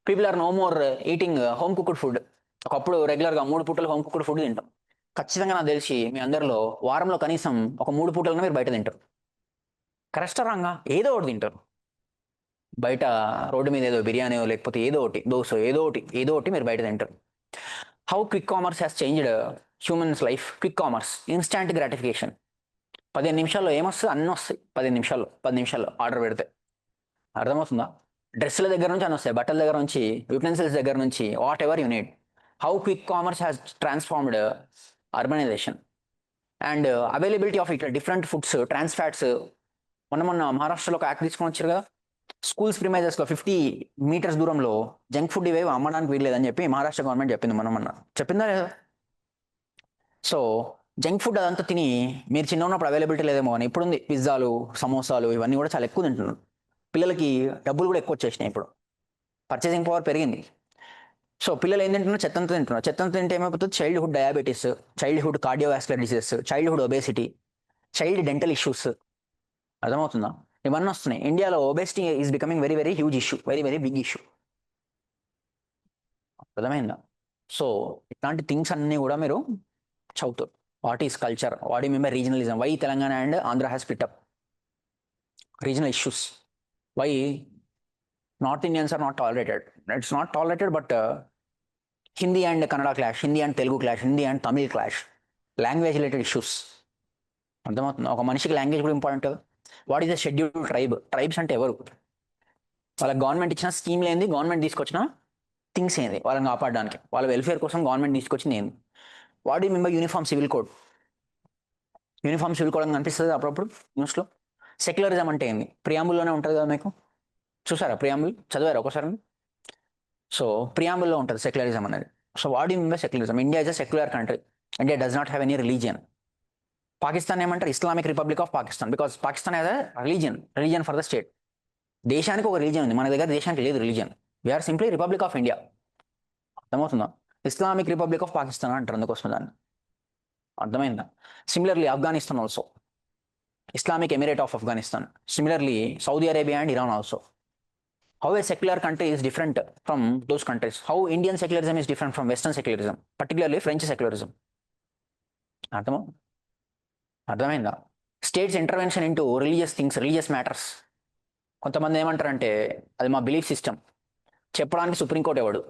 People are no more eating home cooked food. ఒకప్పుడు రెగ్యులర్గా 3 పూటలు హోమ్ కుక్డ్ ఫుడ్ తింటాం. ఖచ్చితంగా నాకు తెలిసి మీ అందరిలో వారంలో కనీసం ఒక 3 పూటలను మీరు బయట తింటారు. కరెక్టా రాంగా? ఏదో ఒకటి తింటారు బయట, రోడ్డు మీద ఏదో బిర్యానీయో లేకపోతే ఏదో ఒకటి, దోశ, ఏదో ఒకటి మీరు బయట తింటారు. How quick commerce has changed humans life. Quick commerce, instant gratification. 15 నిమిషాల్లో ఏమొస్తుంది? అన్నీ వస్తాయి 10 నిమిషాల్లో ఆర్డర్ పెడితే. అర్థమవుతుందా? డ్రెస్సుల దగ్గర నుంచి అన్నీ వస్తాయి, బట్టల దగ్గర నుంచి, యూటెన్సిల్స్ దగ్గర నుంచి, whatever you need. How quick commerce has transformed urbanisation and availability of ఇట్లా డిఫరెంట్ ఫుడ్స్, ట్రాన్స్ ఫ్యాట్స్. మొన్న మహారాష్ట్రలో ఒక యాక్ట్ తీసుకొని వచ్చారు కదా, స్కూల్స్ ప్రిమైజెస్లో 50 meters దూరంలో జంక్ ఫుడ్ ఇవేవి అమ్మడానికి వీల్లేదని చెప్పి మహారాష్ట్ర గవర్నమెంట్ చెప్పింది. చెప్పిందా లేదా? సో జంక్ ఫుడ్ అదంతా తిని మీరు చిన్న ఉన్నప్పుడు అవైలబిలిటీ లేదేమో అని ఇప్పుడు ఉంది. పిజ్జాలు, సమోసాలు ఇవన్నీ కూడా చాలా ఎక్కువ తింటున్నారు. పిల్లలకి డబ్బులు కూడా ఎక్కువ వచ్చేసినాయి ఇప్పుడు, పర్చేసింగ్ పవర్ పెరిగింది. సో పిల్లలు ఏం తింటున్నారు? చెత్తంతా తింటున్నారు. చెత్తంతా తింటే ఏమైపోతుంది? Childhood diabetes, childhood cardiovascular diseases, childhood obesity, child dental issues. అర్థమవుతుందా? ఇవన్నీ వస్తున్నాయి. ఇండియాలో obesity is becoming very very huge issue, very very big issue. అర్థమైందా? సో ఇట్లాంటి థింగ్స్ అన్నీ కూడా మీరు చదువుతారు. What is culture, what you mean by regionalism, why Telangana and Andhra has split up, regional issues, why north Indians are not tolerated. It's not tolerated, but Hindi and Kannada clash, Hindi and Telugu clash, Hindi and Tamil clash, language related issues. అర్థమవుతుంది? ఒక మనిషికి language కూడా important కదా. What is the scheduled tribe? Tribes అంటే ఎవరు? వాళ్ళకి government ఇచ్చిన scheme లేనిది, గవర్నమెంట్ తీసుకొచ్చిన థింగ్స్ ఏంది వాళ్ళని కాపాడడానికి, వాళ్ళ వెల్ఫేర్ కోసం గవర్నమెంట్ తీసుకొచ్చింది ఏంది? What you mean by uniform civil code? Uniform civil code అని కనిపిస్తుంది అప్పుడప్పుడు న్యూస్లో. సెక్యులరిజం అంటే ఏంది? ప్రియాంబుల్లోనే ఉంటుంది కదా మీకు. చూసారా ప్రియాంబుల్? చదివారా ఒకసారి? సో ప్రియాంబుల్లో ఉంటుంది సెక్యులరిజం అనేది. So what you mean by secularism? India is a secular country. India does not have any religion. Pakistan ఏమంటారు? Islamic republic of Pakistan, because Pakistan has a religion for the state. దేశానికి ఒక రిలీజియన్ ఉంది, మన దగ్గర దేశానికి లేదు religion. We are simply republic of India. అర్థమవుతుందా? Islamic republic of Pakistan అంటారు అందుకోసం దాన్ని. అర్థమైందా? Similarly Afghanistan also Islamic emirate of Afghanistan. Similarly Saudi Arabia and Iran also. How a secular country is different from those countries? How Indian secularism is different from Western secularism, particularly French secularism? అర్థమైందా? States intervention into religious things, religious matters. కొంతమంది ఏమంటారంటే అది మా belief system, చెప్పడానికి supreme court ఎవడు?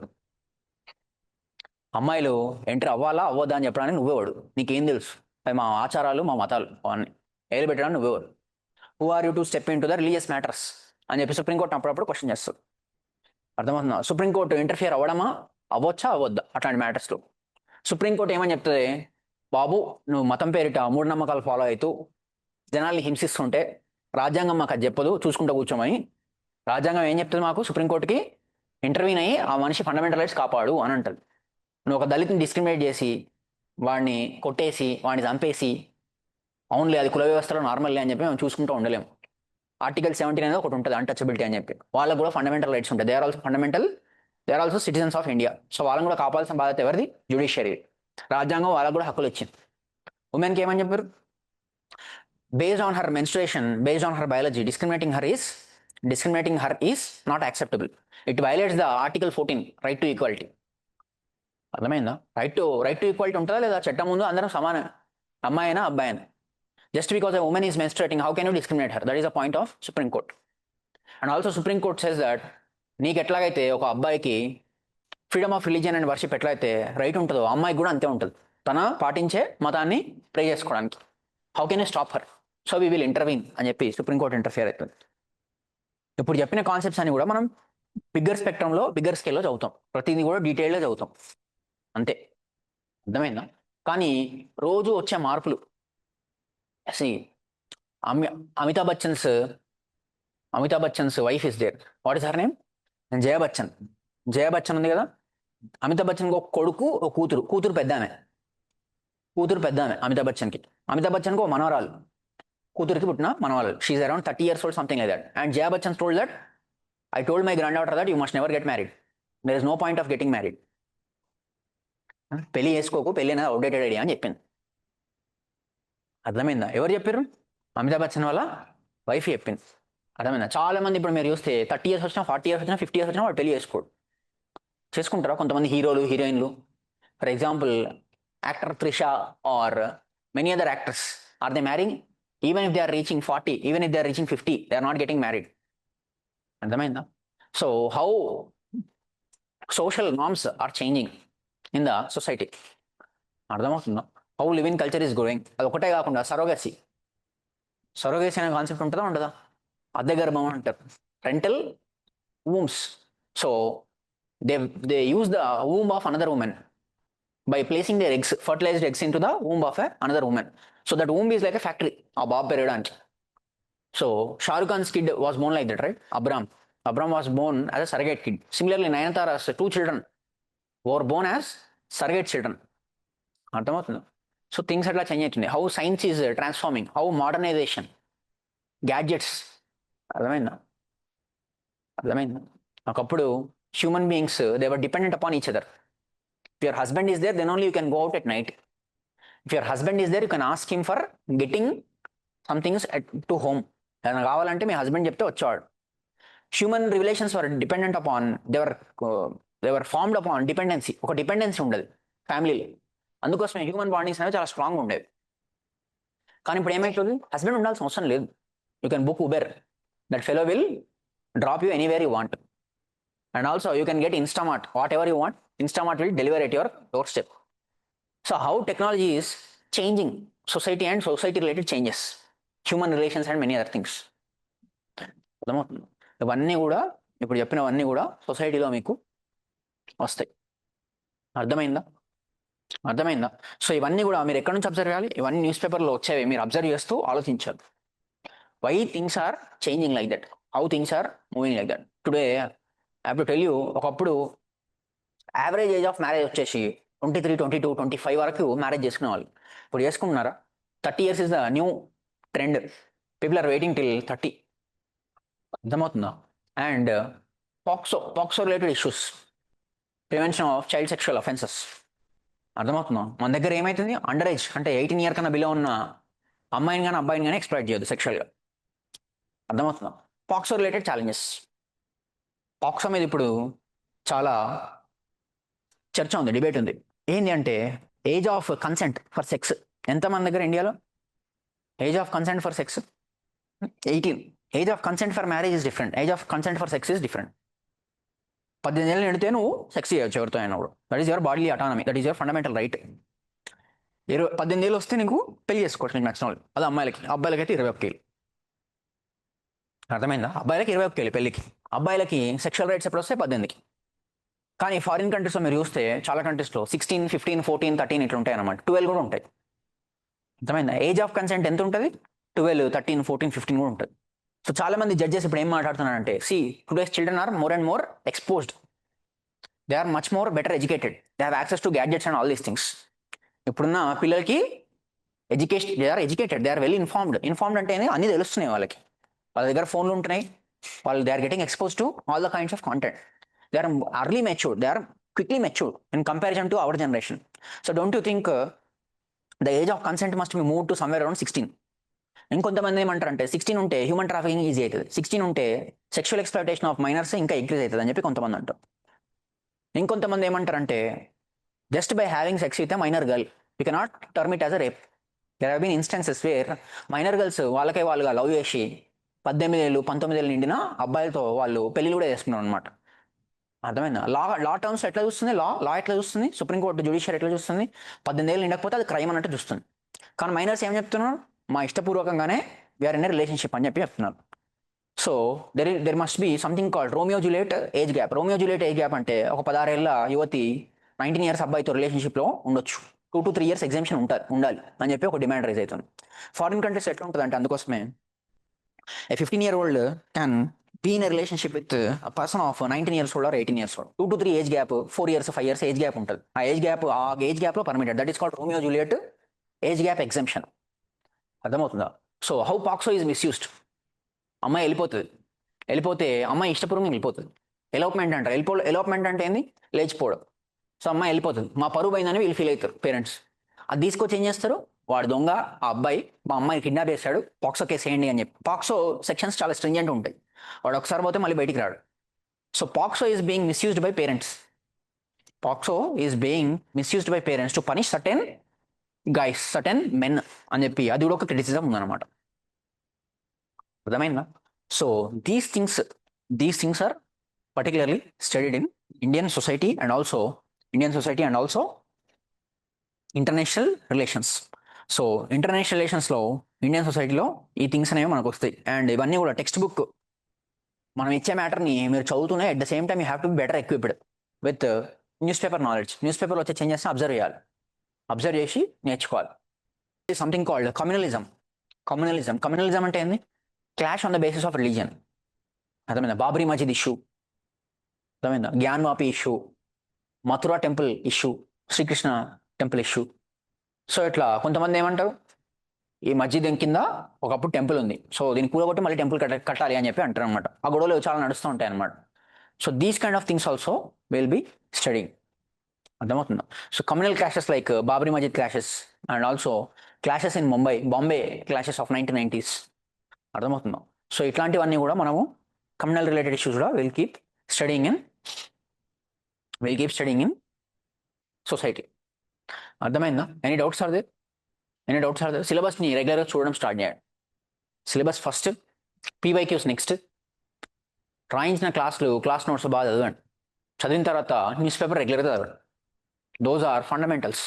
అమ్మాయిలు enter అవ్వాలా అవ్వద్దా అని చెప్పడానికి నువ్వేవాడు? నీకేం తెలుసు? అవి మా ఆచారాలు, మా మతాలు, అవన్నీ ఏలు పెట్టడానికి నువ్వేవాడు? Who are you to step in to the religious matters అని చెప్పి సుప్రీంకోర్టు అప్పుడప్పుడు క్వశ్చన్ చేస్తుంది. అర్థమవుతుందా? సుప్రీంకోర్టు ఇంటర్ఫియర్ అవ్వడమా, అవ్వచ్చా అవ్వద్దా అట్లాంటి మ్యాటర్స్లో? సుప్రీంకోర్టు ఏమని చెప్తుంది? బాబు నువ్వు మతం పేరిట మూఢనమ్మకాలు ఫాలో అవుతూ జనాల్ని హింసిస్తుంటే రాజ్యాంగం మాకు అది చెప్పదు, చూసుకుంటూ కూర్చోమని. రాజ్యాంగం ఏం చెప్తుంది మాకు? సుప్రీంకోర్టుకి ఇంటర్వ్యూన్ అయ్యి ఆ మనిషి ఫండమెంటల్ రైట్స్ కాపాడు అని అంటుంది. నువ్వు ఒక దళితుని డిస్క్రిమినేట్ చేసి వాడిని కొట్టేసి వాడిని చంపేసి అవునులే అది కుల వ్యవస్థలో నార్మల్లే అని చెప్పి మేము చూసుకుంటూ ఉండలేము. ఆర్టికల్ 17 అనేది ఒకటి ఉంటుంది, అన్టచబిలిటీ అని చెప్పి. వాళ్ళకు కూడా ఫండమెంటల్ రైట్స్ ఉంటాయి. They are also citizens of India. So వాళ్ళని కూడా కాపాల్సిన బాధ్యత ఎవరిది? జ్యుడిషియరీ. రాజ్యాంగం వాళ్ళకు కూడా హక్కులు ఇచ్చింది. ఉమెన్కి ఏమని చెప్పారు? Based on her menstruation, based on her biology, discriminating her is not acceptable. It violates the article 14, right to equality. అర్థమైందా? రైట్ టు ఈక్వాలిటీ ఉంటుందా లేదా? చట్టం ముందు అందరం సమానం, అమ్మాయి అయినా అబ్బాయి అయినా. Just because a woman is menstruating, how can you discriminate her? That is the point of Supreme Court. And also Supreme Court says that నీకు ఎట్లాగైతే ఒక అబ్బాయికి freedom of religion and worship ఎట్లయితే రైట్ ఉంటుందో అమ్మాయికి కూడా అంతే ఉంటుంది, తన పాటించే మతాన్ని ప్రే చేసుకోవడానికి. How can you stop her? So we will intervene అని చెప్పి సుప్రీంకోర్టు ఇంటర్ఫియర్ అవుతుంది. ఇప్పుడు చెప్పిన కాన్సెప్ట్స్ అని కూడా మనం బిగ్గర్ స్పెక్ట్రంలో, బిగ్గర్ స్కేల్లో చదువుతాం. ప్రతిదీ కూడా డీటెయిల్గా చదువుతాం అంతే. అర్థమైందా? కానీ రోజు వచ్చే మార్పులు, Amitabh Bachchan's wife is there. What is her name? Jaya Bachchan ఉంది కదా. అమితాబ్ బచ్చన్కి ఒక కొడుకు, ఒక కూతురు పెద్ద ఆమె. అమితాబ్ బచ్చన్కి ఒక మనవరాలు, కూతురికి పుట్టిన మనవరాలు. She's around 30 years old, something like that. And Jaya Bachchan told that I told my granddaughter that you must never get married, there is no point of getting married. పెళ్లి చేసుకోకు, పెళ్లి అనేది అవుట్డేటెడ్ ఐడియా అని చెప్పింది. అర్థమైందా? ఎవరు చెప్పారు? అమితాబ్ బచ్చన్ వాళ్ళ వైఫ్ చెప్పింది. అర్థమైందా? చాలా మంది ఇప్పుడు మీరు చూస్తే 30 years వచ్చినా, 40 years వచ్చినా, 50 years వచ్చినా వాళ్ళు పెళ్లి చేసుకుంటారా? కొంతమంది హీరోలు, హీరోయిన్లు, for example actor Trisha or many other actors, are they marrying? Even if they are reaching 40, even if they are reaching 50, they are not getting married. అర్థమైందా? So how social norms are changing in the society. అర్థమవుతుందా? How living culture is growing. అది ఒకటే కాకుండా surrogacy అనే concept ఉంటుందా ఉండదా? అద్దె గర్భం అంటారు, rental wombs. So they use the womb of another women by placing their eggs, fertilized eggs into the womb of another woman. So that womb is like a factory. ఆ బాబు పెరగడానికి. So Shah Rukh Khan's kid was born like that, right? Abram was born as a surrogate kid. Similarly, Nayanthara's 2 children were born as surrogate children. అర్థమవుతుందా? So things అట్లా change అవుతున్నాయి. How science is transforming, how modernisation, gadgets. అర్థమైందా? అర్థమైంది. ఒకప్పుడు human beings they were dependent upon each other. If your husband is there then only you can go out at night. If your husband is there you can ask him for getting somethings to home. ఏదైనా కావాలంటే మీ husband చెప్తే వచ్చేవాడు. Human relations were dependent upon they were formed upon dependency. ఒక dependency ఉండదు ఫ్యామిలీలో. అందుకోసమే human bondings అనేవి చాలా స్ట్రాంగ్ ఉండేవి. కానీ ఇప్పుడు ఏమైతుంది, హస్బెండ్ ఉండాల్సిన అవసరం లేదు. You can book Uber, that fellow will drop you anywhere you want. And also you can get Instamart, what ever you want, Instamart will deliver at your door step. So how technology is changing society and society related changes, human relations and many other things. అర్థమవుతుంది. ఇవన్నీ కూడా ఇప్పుడు చెప్పినవన్నీ కూడా సొసైటీలో మీకు వస్తాయి. అర్థమైందా? అర్థమైందా? సో ఇవన్నీ కూడా మీరు ఎక్కడి నుంచి అబ్జర్వ్ చేయాలి? ఇవన్నీ న్యూస్ పేపర్లో వచ్చేవి మీరు అబ్జర్వ్ చేస్తూ ఆలోచించాలి. Why things are changing like that, how things are moving like that. Today I have to tell you, ఒకప్పుడు యావరేజ్ ఏజ్ ఆఫ్ మ్యారేజ్ వచ్చేసి 23, 22, 25 వరకు మ్యారేజ్ చేసుకునే వాళ్ళు. ఇప్పుడు చేసుకుంటున్నారా? 30 years is the new trend. People are waiting till 30. అర్థమవుతుందా? And POCSO related issues, prevention of child sexual offences. అర్థమవుతుందా? మన దగ్గర ఏమవుతుంది, అండర్ ఏజ్ అంటే 18 years కన్నా బిలో ఉన్న అమ్మాయిని కానీ అబ్బాయిని కానీ ఎక్స్ప్లాయిట్ చేయొద్దు సెక్షువల్గా. అర్థమవుతుందా? POCSO related challenges. పాక్సో మీద ఇప్పుడు చాలా చర్చ ఉంది, డిబేట్ ఉంది. ఏంటి అంటే age of consent for sex. ఎంతమంది దగ్గర ఇండియాలో age of consent for sex? 18. Age of consent for marriage is different, age of consent for sex is different. 18 ఏళ్ళు నిండితే నువ్వు సెక్స్ చేయొచ్చు ఎవరితో అయినా కూడా. That is your body autonomy, that is your fundamental right. 18 ఏళ్ళు వస్తే నీకు పెళ్లి చేసుకోవచ్చు నీకు నచ్చిన వాళ్ళు. అది అమ్మాయిలకి. అబ్బాయిలకి అయితే 21 ఏళ్ళు. అర్థమైందా? అబ్బాయిలకి 21 ఏళ్ళు పెళ్లికి. అబ్బాయిలకి సెక్షువల్ రైట్స్ ఎప్పుడు వస్తాయి? 18కి. కానీ ఫారిన్ కంట్రీస్లో మీరు చూస్తే చాలా కంట్రీస్లో 16, 15, 14, 13 ఇట్లా ఉంటాయి అన్నమాట. 12 కూడా ఉంటాయి. అర్థమైందా? ఏజ్ ఆఫ్ కన్సెంట్ ఎంత ఉంటుంది? 12, 13, 14, 15 కూడా ఉంటుంది. సో చాలా మంది జడ్జెస్ ఇప్పుడు ఏం మాట్లాడుతున్నారంటే, today's children are more and more exposed, they are much more better educated, they have access to gadgets and all these things. ఇప్పుడున్న పిల్లలకి education, they are educated, they are well informed అంటే అన్ని తెలుస్తున్నాయి వాళ్ళకి. వాళ్ళ దగ్గర ఫోన్లు ఉంటున్నాయి, వాళ్ళు they are getting expose to all the kinds of content. They are early matured, they are quickly matured in comparison to our generation. So don't you think the age of consent must be move to somewhere around 16. ఇంకొంతమంది ఏమంటారంటే 16 ఉంటే human trafficking easy అవుతుంది, 16 ఉంటే sexual exploitation of minors ఇంకా increase అవుతుంది అని చెప్పి కొంతమంది అంటారు. ఇంకొంతమంది ఏమంటారంటే just by having sex with a minor girl you cannot term it as a rape. There have been instances where minor girls వాళ్ళకే వాళ్ళుగా లవ్ చేసి 18 ఏళ్ళు 19 ఏళ్ళు నిండిన అబ్బాయిలతో వాళ్ళు పెళ్లి కూడా చేసుకున్నారు అనమాట. అర్థమైందా? లా టర్మ్స్ ఎట్లా చూస్తుంది, లా ఎట్లా చూస్తుంది, సుప్రీంకోర్టు జ్యుడిషియరీ ఎట్లా చూస్తుంది, 18 ఏళ్ళు నిండకపోతే అది క్రైమ్ అన్నట్టు చూస్తుంది. కానీ మైనర్స్ ఏం చెప్తున్నారు, మా ఇష్టపూర్వకంగానే వీఆర్ ఇన్ ఏ రిలేషన్షిప్ అని చెప్పి చెప్తున్నారు. So there must be something called Romeo Juliet age gap. Romeo Juliet age gap అంటే ఒక 16 ఏళ్ళ యువతి 19 years అబ్బాయితో రిలేషన్షిప్లో ఉండొచ్చు, 2 to 3 years ఎగ్జామ్షన్ ఉండాలి అని చెప్పి ఒక డిమాండ్ రైజ్ అవుతుంది. ఫారిన్ కంట్రీస్ ఎట్లా ఉంటుంది అంటే, అందుకోసమే a 15-year-old can be in a relationship with a person of 19 years old or 18 years old. 2 to 3 age gap, 4 years 5 years age gap ఉంటుంది. ఆ ఏజ్ గ్యాప్లో permitted, that is called Romeo Juliet age gap exemption. అర్థమవుతుందా? So how POCSO is misused. అమ్మాయి వెళ్ళిపోతే అమ్మాయి ఇష్టపూర్వకంగా వెళ్ళిపోతుంది. Elopement అంటారు. ఎలోప్మెంట్ అంటే ఏంది? లేచిపోవడం. సో అమ్మాయి వెళ్ళిపోతుంది, మా పరువు పోయిందని వీళ్ళు ఫీల్ అవుతారు పేరెంట్స్. అది తీసుకొచ్చి ఏం చేస్తారు, వాడు దొంగ, ఆ అబ్బాయి మా అమ్మాయిని కిడ్నాప్ చేశాడు, పాక్సో కేసు వేయండి అని చెప్పి. పాక్సో సెక్షన్స్ చాలా స్ట్రింజెంట్ ఉంటాయి, వాడు ఒకసారి పోతే మళ్ళీ బయటికి రాడు. So POCSO is being misused by parents. POCSO is being misused by parents to punish certain guys, certain men అని చెప్పి అది కూడా ఒక క్రిటిసిజం ఉందన్నమాట. అర్థమైందా? So these things are particularly studied in Indian society and also international relations. So international రిలేషన్స్లో Indian సొసైటీలో ఈ థింగ్స్ అనేవి మనకు వస్తాయి. అండ్ ఇవన్నీ కూడా టెక్స్ట్ బుక్ మనం ఇచ్చే మ్యాటర్ని మీరు చదువుతూనే at the same time you have to be better equipped with news paper knowledge. News పేపర్లో వచ్చే చేంజెస్ని అబ్జర్వ్ చేసి నేర్చుకోవాలి. సంథింగ్ కాల్డ్ కమ్యూనలిజం అంటే ఏంది? Clash on the basis of religion. అర్థమైందా? బాబ్రీ మసీద్ ఇష్యూ, అర్థమైందా? Gyanvapi issue, Mathura temple issue, Srikrishna temple issue. So ఇట్లా కొంతమంది ఏమంటారు, ఈ మస్జిద్ కింద ఒకప్పుడు టెంపుల్ ఉంది, సో దీన్ని కూలగొట్టి మళ్ళీ టెంపుల్ కట్టాలి అని చెప్పి అంటారు అనమాట. ఆ గొడవలు చాలా నడుస్తూ ఉంటాయి అనమాట. So these kind of things also will be studying. అర్థమవుతుందా? So communal clashes like Babri Masjid clashes and also clashes in Bombay clashes of 1990s. అర్థమవుతుందా? సో ఇట్లాంటివన్నీ కూడా మనము కమ్యూనల్ రిలేటెడ్ ఇష్యూస్ కూడా will keep studying in society. అర్థమైందా? Any doubts are there? సిలబస్ని రెగ్యులర్గా చూడడం స్టార్ట్ చేయండి. సిలబస్ ఫస్ట్, పీవైక్యూస్ నెక్స్ట్, రాయించిన క్లాస్ నోట్స్ బాగా చదవండి. చదివిన తర్వాత న్యూస్ పేపర్ రెగ్యులర్గా చదవండి. Those are fundamentals.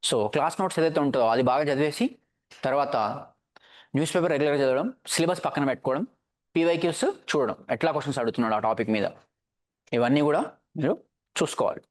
So class notes ఏదైతే ఉంటుందో అది బాగా చదివేసి తర్వాత న్యూస్ పేపర్ రెగ్యులర్గా చదవడం, సిలబస్ పక్కన పెట్టుకోవడం, పీవైక్యూస్ చూడడం, ఎట్లా క్వశ్చన్స్ అడుగుతున్నాడు ఆ టాపిక్ మీద, ఇవన్నీ కూడా మీరు చూసుకోవాలి.